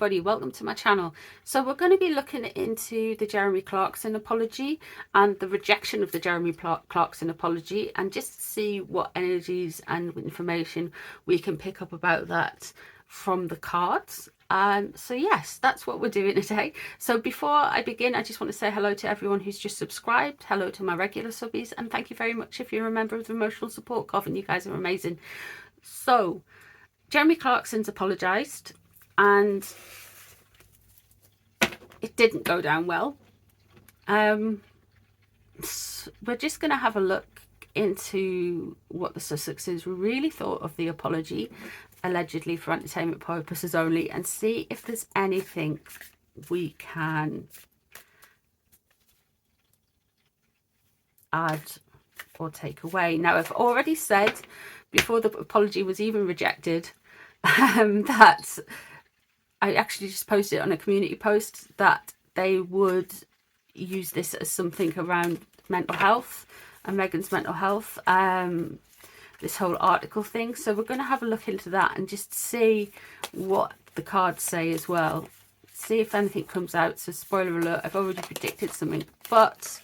everybody, welcome to my channel. So we're going to be looking into the Jeremy Clarkson apology and the rejection of the Jeremy Clarkson apology, and just to see what energies and information we can pick up about that from the cards. So yes, that's what we're doing today. So before I begin, I just want to say hello to everyone who's just subscribed, hello to my regular subbies, and thank you very much if you're a member of the Emotional Support Coven. You guys are amazing. So Jeremy Clarkson's apologised, and it didn't go down well. We're just going to have a look into what the Sussexes really thought of the apology, allegedly for entertainment purposes only, and see if there's anything we can add or take away. Now, I've already said before the apology was even rejected that I actually just posted on a community post that they would use this as something around mental health and Meghan's mental health, this whole article thing. So we're going to have a look into that and just see what the cards say as well, see if anything comes out. So spoiler alert, I've already predicted something, but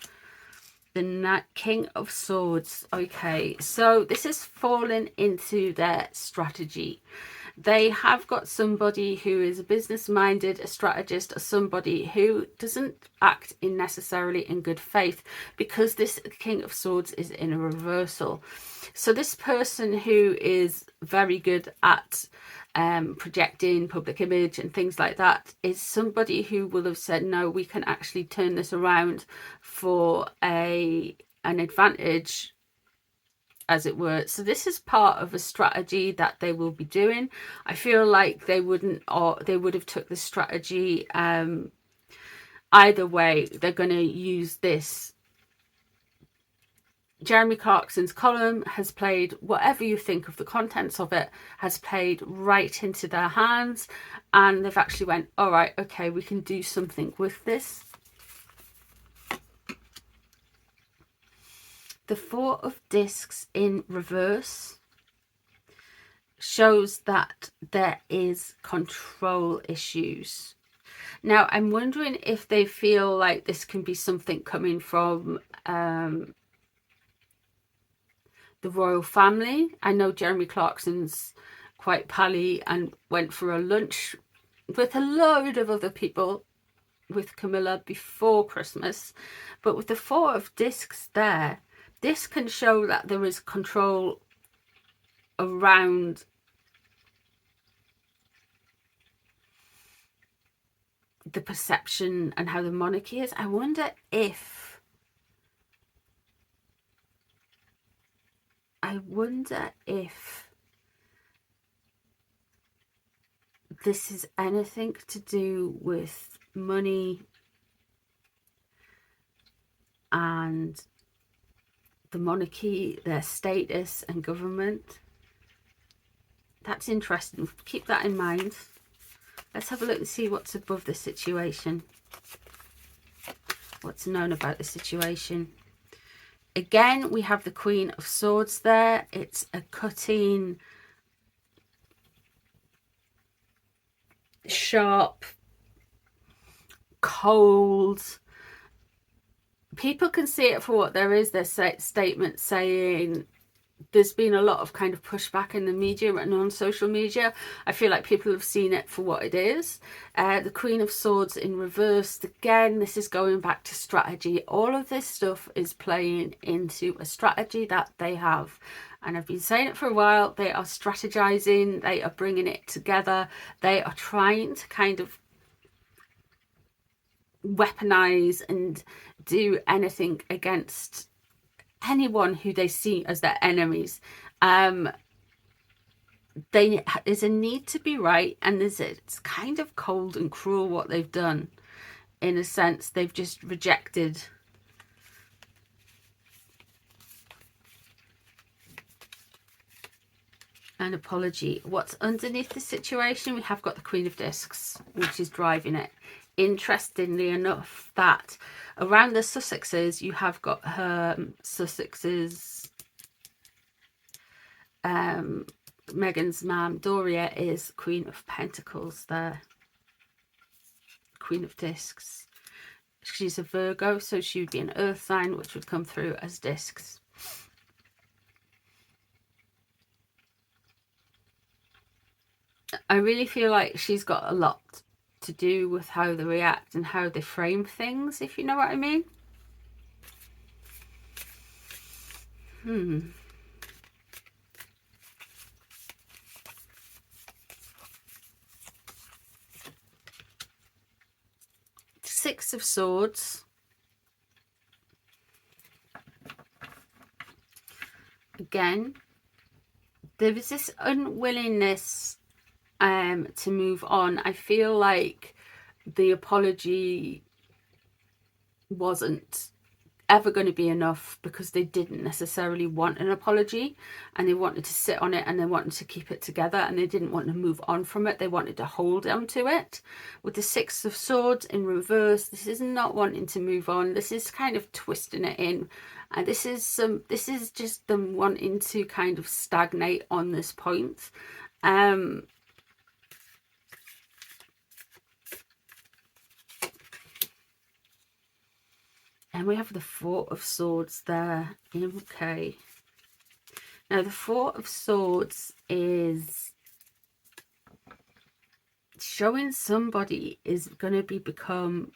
the King of Swords. Okay, so this is fallen into their strategy. They have got somebody who is a business-minded, a strategist, or somebody who doesn't act in necessarily in good faith, because this King of Swords is in a reversal. So this person who is very good at projecting public image and things like that is somebody who will have said, no, we can actually turn this around for an advantage, as it were. So this is part of a strategy that they will be doing. I feel like they wouldn't, or they would have took the strategy either way. They're going to use this. Jeremy Clarkson's column has played, whatever you think of the contents of it, has played right into their hands, and they've actually went, all right, okay, we can do something with this. The Four of Discs in reverse shows that there is control issues. Now, I'm wondering if they feel like this can be something coming from the royal family. I know Jeremy Clarkson's quite pally and went for a lunch with a load of other people with Camilla before Christmas. But with the Four of Discs there, this can show that there is control around the perception and how the monarchy is. I wonder if this is anything to do with money and the monarchy, their status and government. That's interesting. Keep that in mind. Let's have a look and see what's above the situation. What's known about the situation. Again, we have the Queen of Swords there. It's a cutting, sharp, cold. People can see it for what there is. There's statements saying there's been a lot of kind of pushback in the media and on social media. I feel like people have seen it for what it is. The Queen of Swords in reverse. Again, this is going back to strategy. All of this stuff is playing into a strategy that they have. And I've been saying it for a while. They are strategizing. They are bringing it together. They are trying to kind of weaponize and do anything against anyone who they see as their enemies. There's a need to be right, and it's kind of cold and cruel what they've done. In a sense, they've just rejected an apology. What's underneath the situation? We have got the Queen of Discs, which is driving it. Interestingly enough, that around the Sussexes, you have got her Sussexes. Meghan's mum, Doria, is Queen of Pentacles there. Queen of Discs. She's a Virgo, so she would be an earth sign, which would come through as discs. I really feel like she's got a lot to do with how they react and how they frame things, if you know what I mean. Six of Swords. Again, there is this unwillingness to move on. I feel like the apology wasn't ever going to be enough because they didn't necessarily want an apology, and they wanted to sit on it, and they wanted to keep it together, and they didn't want to move on from it. They wanted to hold on to it. With the Six of Swords in reverse, this is not wanting to move on. This is kind of twisting it in, and this is just them wanting to kind of stagnate on this point. And we have the Four of Swords there. Okay. Now, the Four of Swords is showing somebody is going to become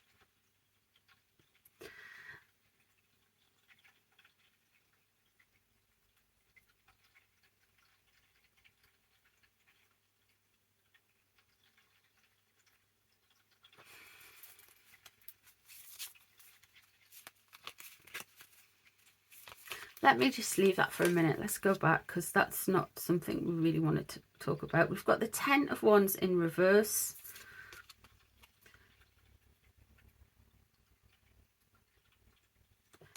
let me just leave that for a minute. Let's go back, because that's not something we really wanted to talk about. We've got the Ten of Wands in reverse.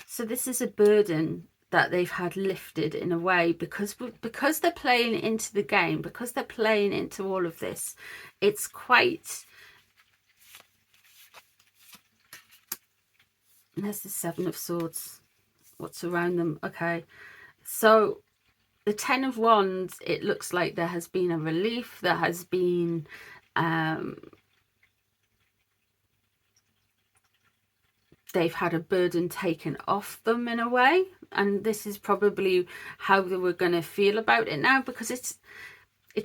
So this is a burden that they've had lifted in a way, because they're playing into the game, because they're playing into all of this. It's quite... And there's the Seven of Swords. What's around them? Okay, so the Ten of Wands, it looks like there has been a relief. There has been they've had a burden taken off them in a way, and this is probably how they were going to feel about it now, because it's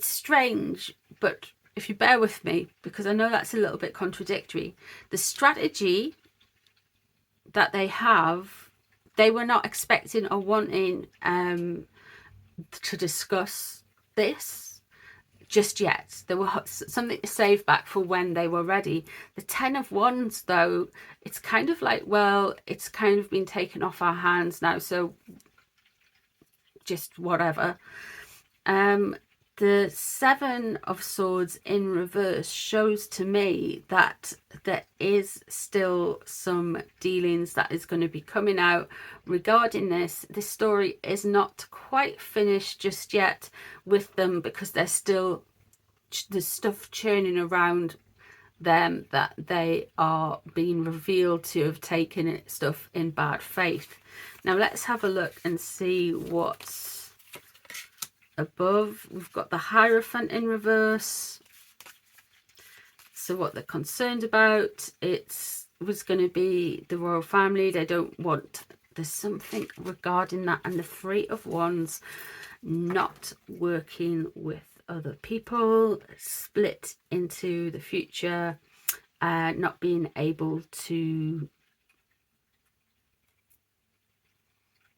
strange. But if you bear with me, because I know that's a little bit contradictory, the strategy that they have, they were not expecting or wanting to discuss this just yet. There were something to save back for when they were ready. The Ten of Wands, though, it's kind of like, well, it's kind of been taken off our hands now, so just whatever. The Seven of Swords in reverse shows to me that there is still some dealings that is going to be coming out regarding this. This story is not quite finished just yet with them, because there's still the stuff churning around them that they are being revealed to have taken stuff in bad faith. Now let's have a look and see what's above. We've got the Hierophant in reverse. So what they're concerned about, was going to be the royal family. They don't want, there's something regarding that. And the Three of Wands, not working with other people, split into the future, not being able to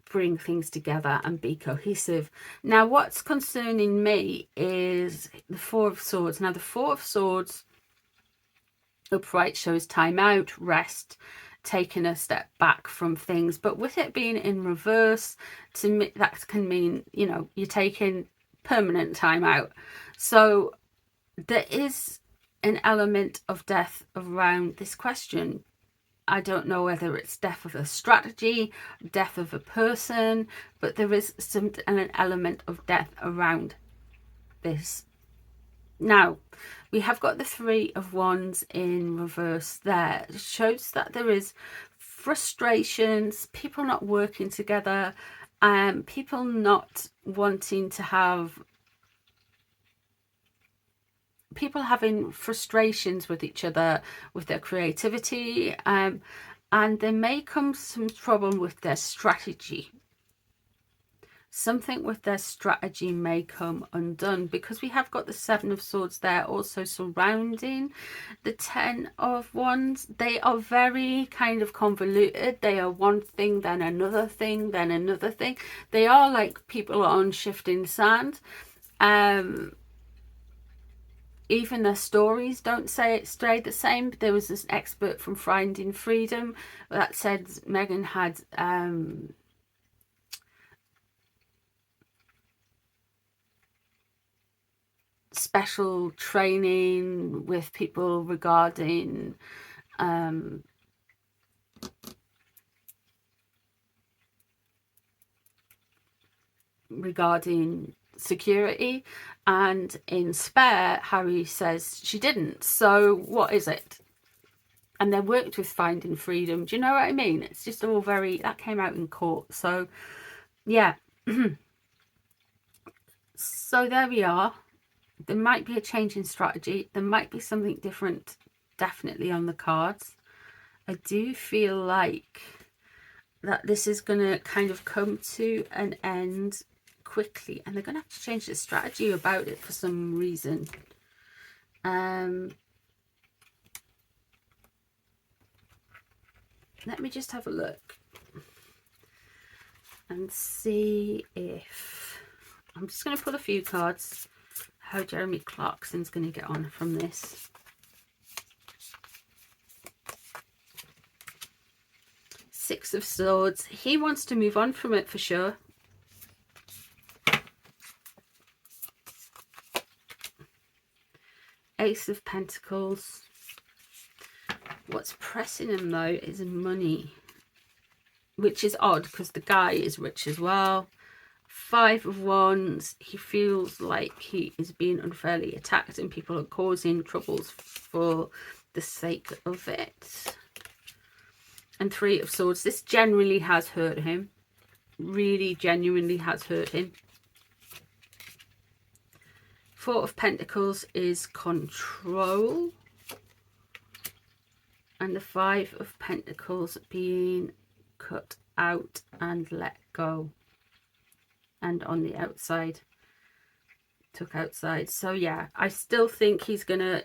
bring things together and be cohesive. Now what's concerning me is the Four of Swords. Now the Four of Swords upright shows time out, rest, taking a step back from things, but with it being in reverse, to me that can mean, you know, you're taking permanent time out. So there is an element of death around this question. I don't know whether it's death of a strategy, death of a person, but there is an element of death around this. Now, we have got the Three of Wands in reverse there. It shows that there is frustrations, people not working together, people not wanting to have people having frustrations with each other, with their creativity, and there may come some trouble with their strategy. Something with their strategy may come undone, because we have got the Seven of Swords there also surrounding the Ten of Wands. They are very kind of convoluted. They are one thing, then another thing, then another thing. They are like people on shifting sand. Even their stories don't stay the same. There was this expert from Finding Freedom that said Meghan had special training with people regarding security, and in Spare Harry says she didn't. So what is it? And they worked with Finding Freedom. Do you know what I mean? It's just all very, that came out in court. So yeah. So there we are. There might be a change in strategy. There might be something different definitely on the cards. I do feel like that this is going to kind of come to an end quickly, and they're going to have to change the strategy about it for some reason. Let me just have a look and see if... I'm just going to pull a few cards, how Jeremy Clarkson's going to get on from this. Six of Swords. He wants to move on from it for sure. Ace of Pentacles. What's pressing him though is money, which is odd because the guy is rich as well. Five of Wands. He feels like he is being unfairly attacked and people are causing troubles for the sake of it. And Three of Swords. This generally has hurt him. Really genuinely has hurt him. Four of Pentacles is control. And the Five of Pentacles being cut out and let go. And on the outside. Took outside. So yeah, I still think he's gonna...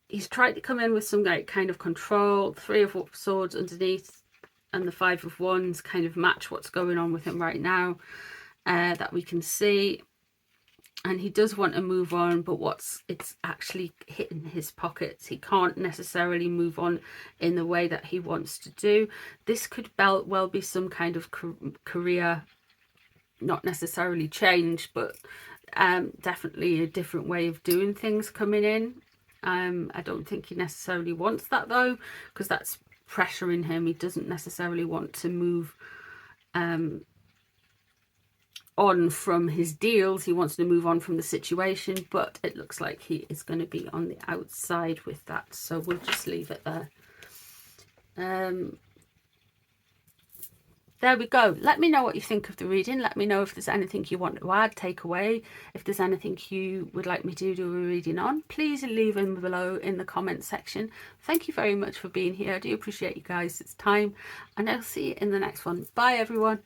He's tried to come in with some like kind of control. Three of Swords underneath and the Five of Wands kind of match what's going on with him right now, that we can see. And he does want to move on, but it's actually hitting his pockets. He can't necessarily move on in the way that he wants to do. This could well be some kind of career, not necessarily change, but definitely a different way of doing things coming in. I don't think he necessarily wants that though, because that's pressuring him. He doesn't necessarily want to move on from his deals. He wants to move on from the situation, but it looks like he is going to be on the outside with that. So we'll just leave it there. There we go. Let me know what you think of the reading. Let me know if there's anything you want to add, take away. If there's anything you would like me to do a reading on, please leave them below in the comment section. Thank you very much for being here. I do appreciate you guys. It's time, and I'll see you in the next one. Bye everyone.